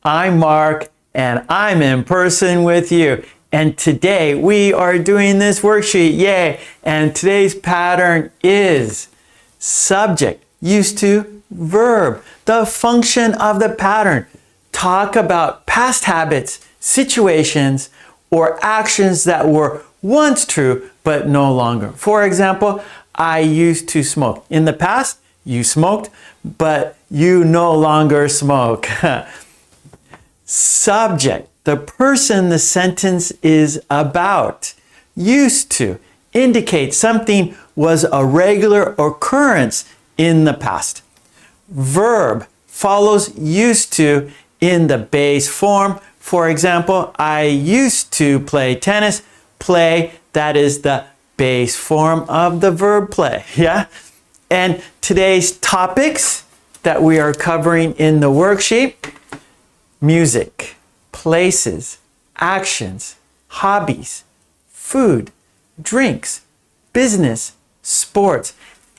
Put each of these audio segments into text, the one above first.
I'm Mark, and I'm in person with you. And today we are doing this worksheet, yay! And today's pattern is subject, used to, verb. The function of the pattern. Talk about past habits, situations, or actions that were once true but no longer. For example, I used to smoke. In the past, you smoked, but you no longer smoke. Subject, the person the sentence is about. Used to, indicate something was a regular occurrence in the past. Verb follows used to in the base form. For example, I used to play tennis. Play, that is the base form of the verb play, yeah? And today's topics that we are covering in the worksheet: music, places, actions, hobbies, food, drinks, business, sports,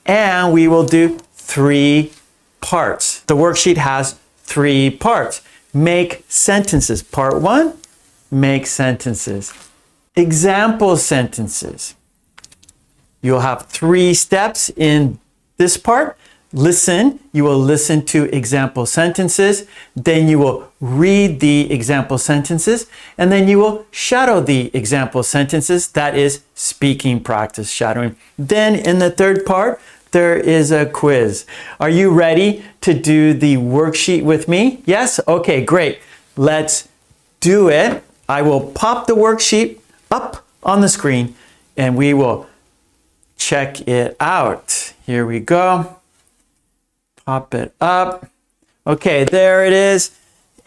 and we will do 3 parts. The worksheet has 3 parts. Make sentences. Part 1, make sentences. Example sentences. You'll have 3 steps in this part. Listen, you will listen to example sentences, then you will read the example sentences, and then you will shadow the example sentences. That is speaking practice, shadowing. Then in the third part, there is a quiz. Are you ready to do the worksheet with me? Yes? Okay, great. Let's do it. I will pop the worksheet up on the screen and we will check it out. Here we go. Pop it up. Okay, there it is.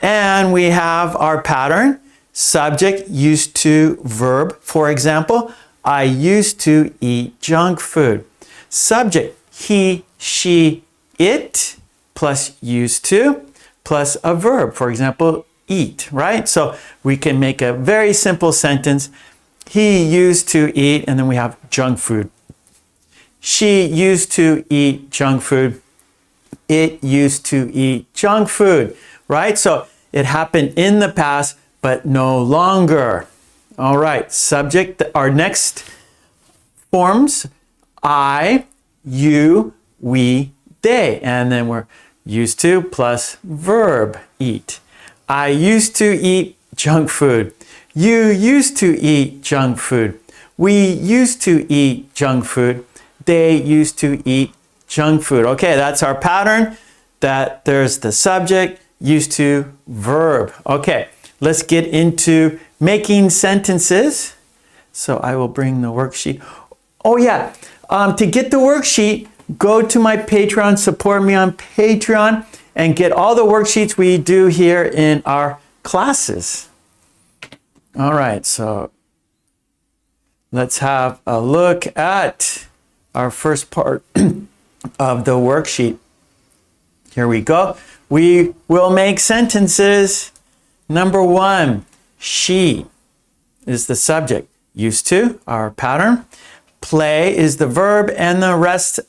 And we have our pattern. Subject, used to, verb. For example, I used to eat junk food. Subject, he, she, it, plus used to, plus a verb. For example, eat, right? So we can make a very simple sentence. He used to eat, and then we have junk food. She used to eat junk food. It used to eat junk food, right? So it happened in the past, but no longer. All right, subject, our next forms: I, you, we, they. And then we're used to plus verb, eat. I used to eat junk food. You used to eat junk food. We used to eat junk food. They used to eat junk food. Okay, that's our pattern. That there's the subject, used to, verb. Okay, let's get into making sentences. So I will bring the worksheet. Oh yeah, to get the worksheet, go to my Patreon, support me on Patreon, and get all the worksheets we do here in our classes. All right, so let's have a look at our first part of the worksheet. Here we go. We will make sentences. Number 1, she is the subject. Used to, our pattern. Play is the verb, and the rest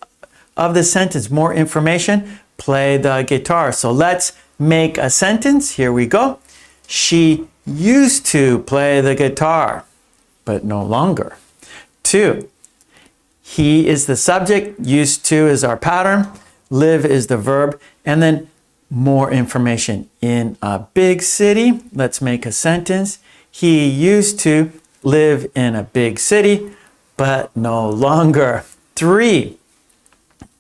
of the sentence, more information, play the guitar. So let's make a sentence. Here we go. She used to play the guitar, but no longer. 2, he is the subject, used to is our pattern, live is the verb, and then more information. In a big city, let's make a sentence. He used to live in a big city, but no longer. 3,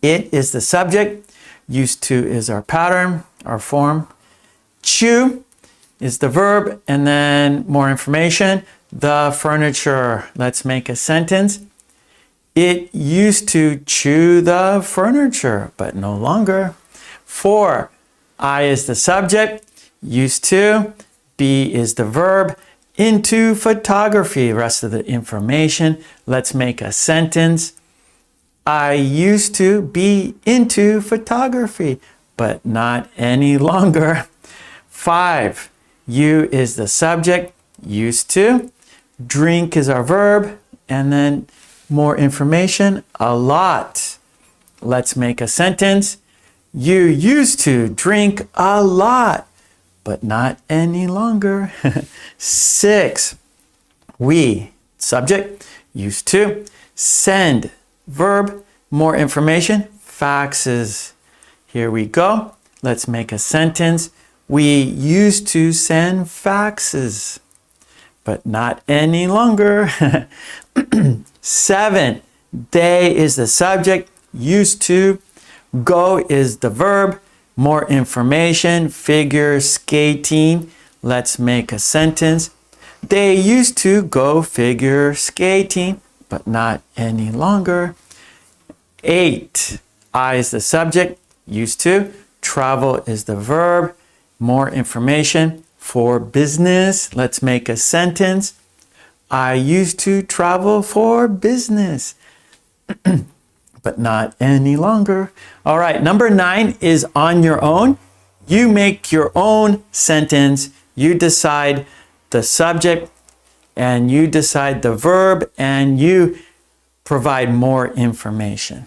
it is the subject, used to is our pattern, our form. Chew is the verb, and then more information. The furniture, let's make a sentence. It used to chew the furniture, but no longer. 4, I is the subject, used to. Be is the verb. Into photography, rest of the information. Let's make a sentence. I used to be into photography, but not any longer. 5, you is the subject, used to. Drink is our verb, and then more information, a lot. Let's make a sentence. You used to drink a lot, but not any longer. 6, we, subject, used to, send, verb, more information, faxes. Here we go. Let's make a sentence. We used to send faxes, but not any longer. 7, they is the subject, used to, go is the verb, more information, figure skating. Let's make a sentence. They used to go figure skating, but not any longer. 8, I is the subject, used to, travel is the verb, more information, for business. Let's make a sentence. I used to travel for business, but not any longer. All right, number 9 is on your own. You make your own sentence. You decide the subject and you decide the verb and you provide more information.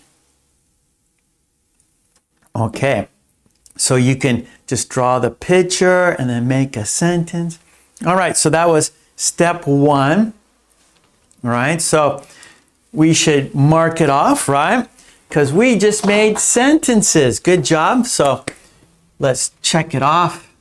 Okay, so you can just draw the picture and then make a sentence. All right, so that was step 1. All right, so we should mark it off, right? Because we just made sentences. Good job. So let's check it off.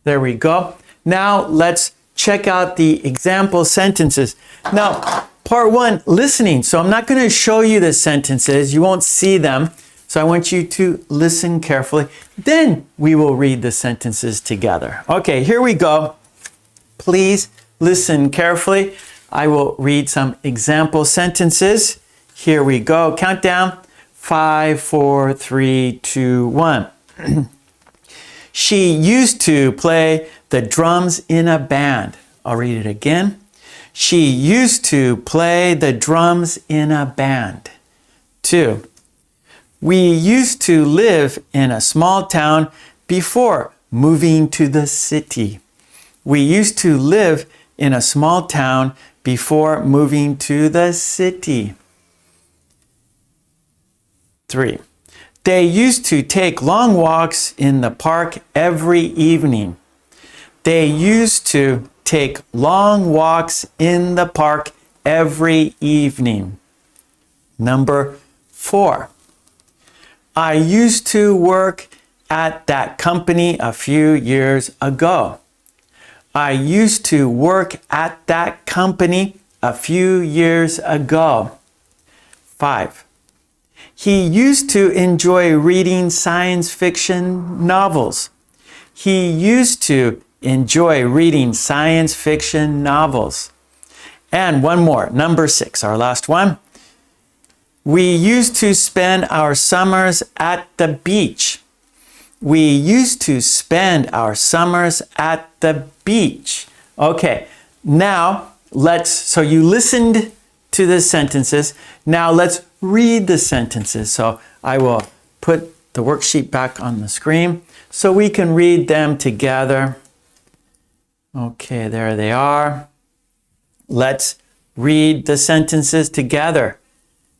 There we go. Now let's check out the example sentences. Now, part 1, listening. So I'm not going to show you the sentences. You won't see them. So I want you to listen carefully. Then we will read the sentences together. Okay, here we go. Please listen carefully. I will read some example sentences. Here we go. Countdown. 5, 4, 3, 2, 1. She used to play the drums in a band. I'll read it again. She used to play the drums in a band. 2. We used to live in a small town before moving to the city. We used to live in a small town before moving to the city. 3. They used to take long walks in the park every evening. They used to take long walks in the park every evening. Number 4. I used to work at that company a few years ago. I used to work at that company a few years ago. 5. He used to enjoy reading science fiction novels. He used to enjoy reading science fiction novels. And one more, number 6, our last one. We used to spend our summers at the beach. We used to spend our summers at the beach. Okay, now so you listened to the sentences. Now let's read the sentences. So I will put the worksheet back on the screen so we can read them together. Okay, there they are. Let's read the sentences together.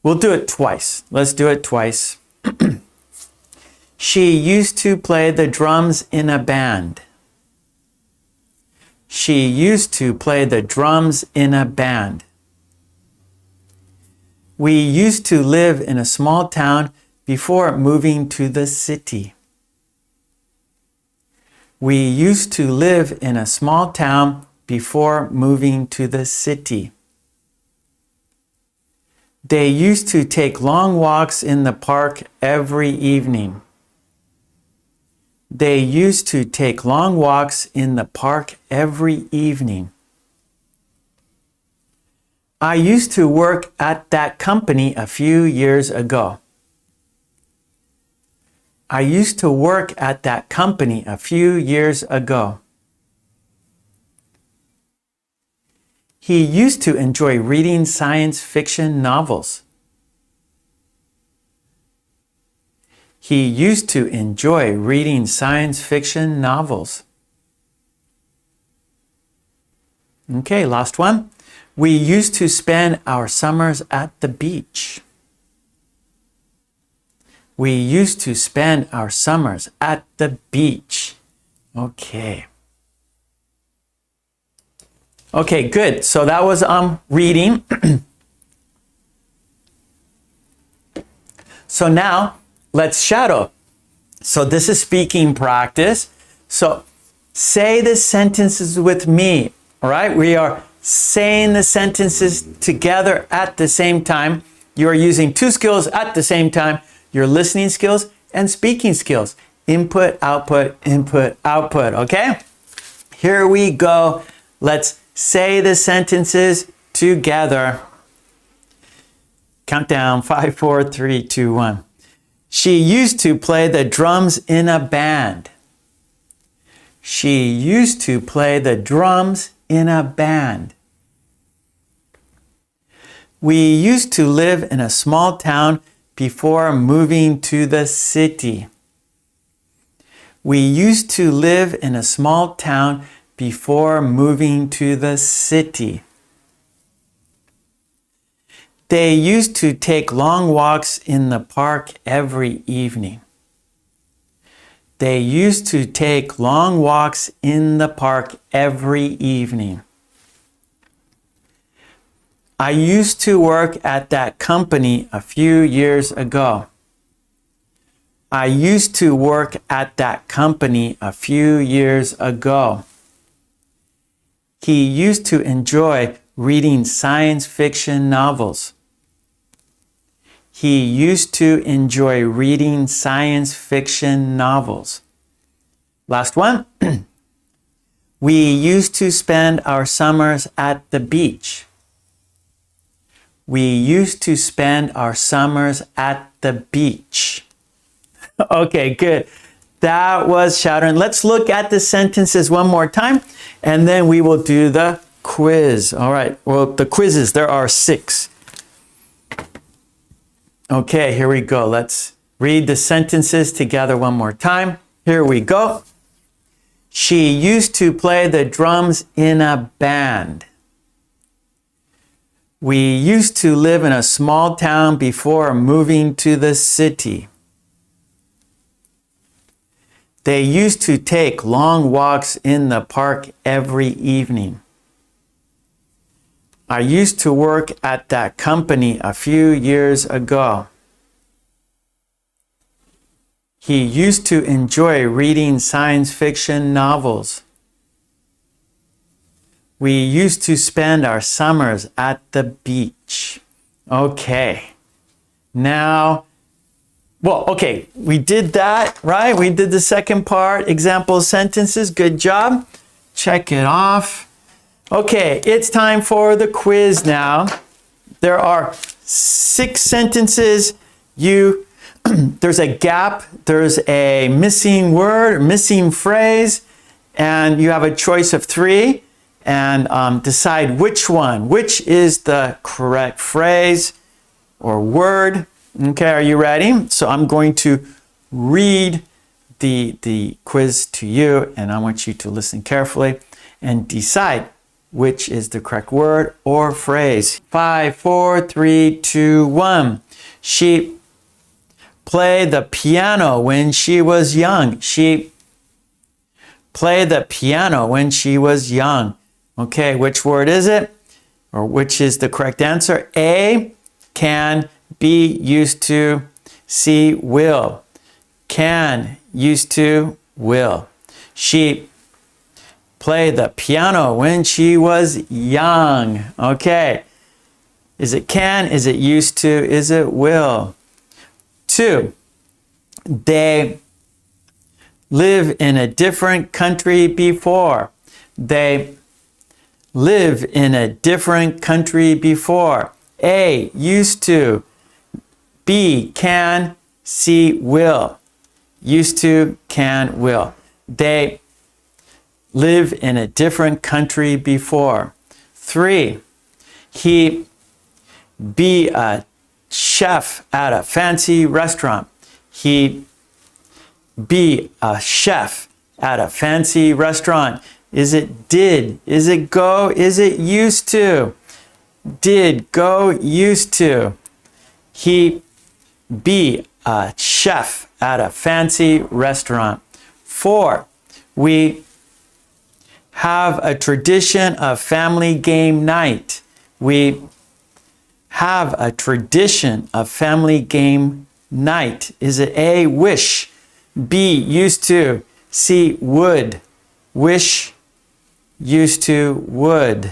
We'll do it twice. Let's do it twice. She used to play the drums in a band. She used to play the drums in a band. We used to live in a small town before moving to the city. We used to live in a small town before moving to the city. They used to take long walks in the park every evening. They used to take long walks in the park every evening. I used to work at that company a few years ago. I used to work at that company a few years ago. He used to enjoy reading science fiction novels. He used to enjoy reading science fiction novels. Okay, last one. We used to spend our summers at the beach. We used to spend our summers at the beach. Okay. Okay, good. So that was reading. So now let's shadow. So this is speaking practice. So say the sentences with me. All right, we are saying the sentences together at the same time. You are using two skills at the same time, your listening skills and speaking skills. Input, output, okay? Here we go. Let's say the sentences together. Countdown, 5, 4, 3, 2, 1. She used to play the drums in a band. She used to play the drums in a band. We used to live in a small town before moving to the city. We used to live in a small town before moving to the city. They used to take long walks in the park every evening. They used to take long walks in the park every evening. I used to work at that company a few years ago. I used to work at that company a few years ago. He used to enjoy reading science fiction novels. He used to enjoy reading science fiction novels. Last one. We used to spend our summers at the beach. We used to spend our summers at the beach. Okay, good. That was shadowing. Let's look at the sentences one more time, and then we will do the quiz. All right, well, the quizzes, there are 6. Okay, here we go. Let's read the sentences together one more time. Here we go. She used to play the drums in a band. We used to live in a small town before moving to the city. They used to take long walks in the park every evening. I used to work at that company a few years ago. He used to enjoy reading science fiction novels. We used to spend our summers at the beach. Okay. Now, okay, we did that, right? We did the second part, example sentences. Good job. Check it off. Okay, it's time for the quiz now. There are 6 sentences. There's a gap, there's a missing word, missing phrase, and you have a choice of 3. And decide which is the correct phrase or word. Okay, are you ready? So I'm going to read the quiz to you, and I want you to listen carefully and decide which is the correct word or phrase. 5, 4, 3, 2, 1. She played the piano when she was young. She played the piano when she was young. Okay, which word is it? Or which is the correct answer? A, can, B, used to, C, will. Can, used to, will. She played the piano when she was young. Okay. Is it can? Is it used to? Is it will? 2, they live in a different country before. They live in a different country before. A, used to. B, can. C, will. Used to, can, will. They live in a different country before. 3, he be a chef at a fancy restaurant. He be a chef at a fancy restaurant. Is it did? Is it go? Is it used to? Did, go, used to. He be a chef at a fancy restaurant. 4, we have a tradition of family game night. We have a tradition of family game night. Is it A, wish, B, used to, C, would, wish, used to, would.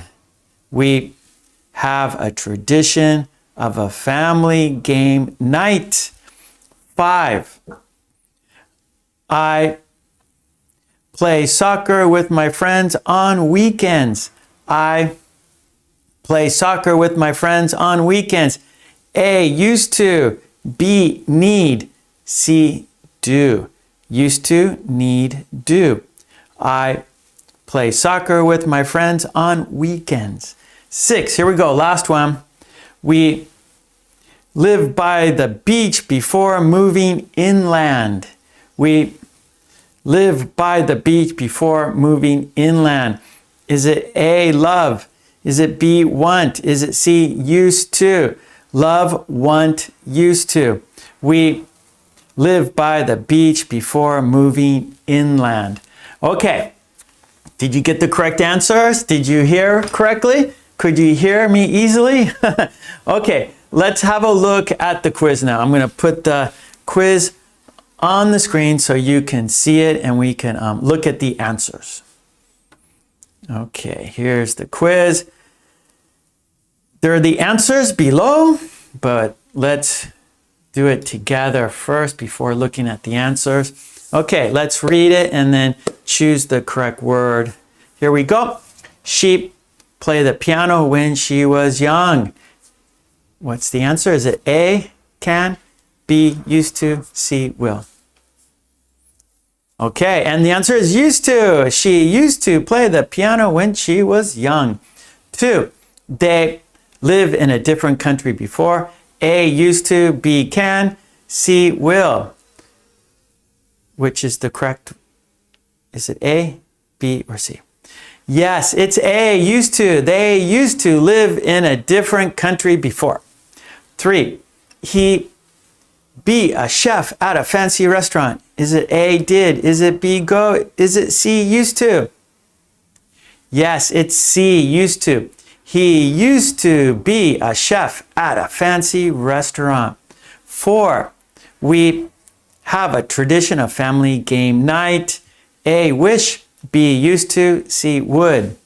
We have a tradition of a family game night. 5, I play soccer with my friends on weekends. I play soccer with my friends on weekends. A, used to, B, need, C, do. Used to, need, do. I play soccer with my friends on weekends. 6, here we go, last one. We live by the beach before moving inland. We live by the beach before moving inland. Is it A, love? Is it B, want? Is it C, used to? Love, want, used to. We live by the beach before moving inland. Okay, did you get the correct answers? Did you hear correctly? Could you hear me easily? Okay, let's have a look at the quiz now. I'm going to put the quiz on the screen so you can see it and we can look at the answers. Okay, here's the quiz. There are the answers below, but let's do it together first before looking at the answers. Okay, let's read it and then choose the correct word. Here we go. She played the piano when she was young. What's the answer? Is it A, can, B, used to, C, will? Okay, and the answer is used to. She used to play the piano when she was young. 2, they live in a different country before. A, used to, B, can, C, will. Which is the correct? Is it A, B, or C? Yes, it's A, used to. They used to live in a different country before. 3, he be a chef at a fancy restaurant. Is it A, did? Is it B, go? Is it C, used to? Yes, it's C, used to. He used to be a chef at a fancy restaurant. 4, we have a tradition of family game night. A, wish, B, used to, C, would.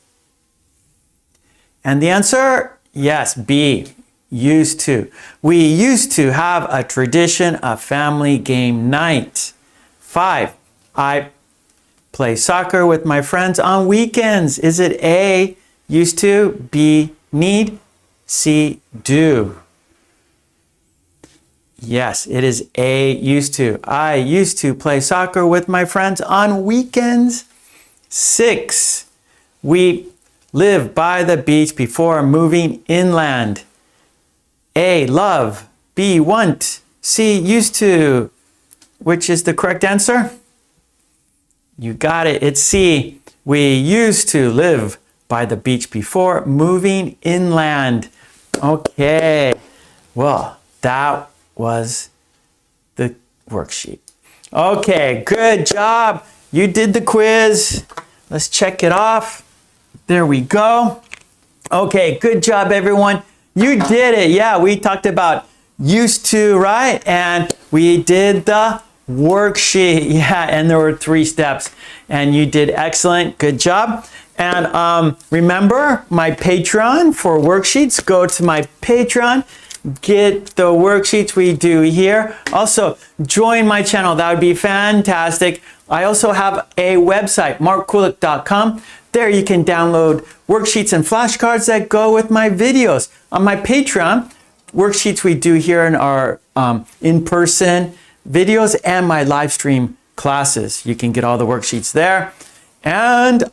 And the answer, yes, B, used to. We used to have a tradition of family game night. 5, I play soccer with my friends on weekends. Is it A, used to, B, need, C, do? Yes, it is A, used to. I used to play soccer with my friends on weekends. 6, we live by the beach before moving inland. A, love, B, want, C, used to. Which is the correct answer? You got it, it's C. We used to live by the beach before moving inland. Okay, well, that was the worksheet. Okay, good job. You did the quiz. Let's check it off. There we go. Okay, good job, everyone. You did it. Yeah, we talked about used to, right? And we did the worksheet. Yeah, and there were 3 steps. And you did excellent. Good job. And remember my Patreon for worksheets. Go to my Patreon. Get the worksheets we do here. Also, join my channel. That would be fantastic. I also have a website, markkulek.com. There you can download worksheets and flashcards that go with my videos. On my Patreon, worksheets we do here in our in-person videos and my live stream classes. You can get all the worksheets there. And,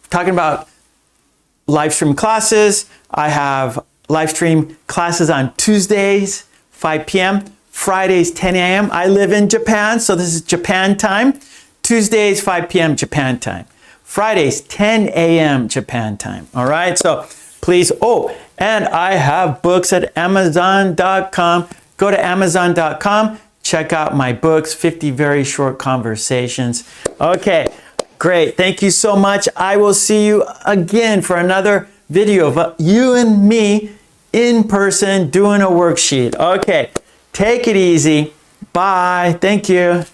talking about live stream classes, I have live stream classes on Tuesdays, 5 p.m., Fridays, 10 a.m. I live in Japan, so this is Japan time. Tuesdays, 5 p.m. Japan time. Fridays, 10 a.m. Japan time. All right, so please, and I have books at Amazon.com. Go to Amazon.com, check out my books, 50 Very Short Conversations. Okay, Great. Thank you so much. I will see you again for another video of you and me in person doing a worksheet. Okay. Take it easy. Bye. Thank you.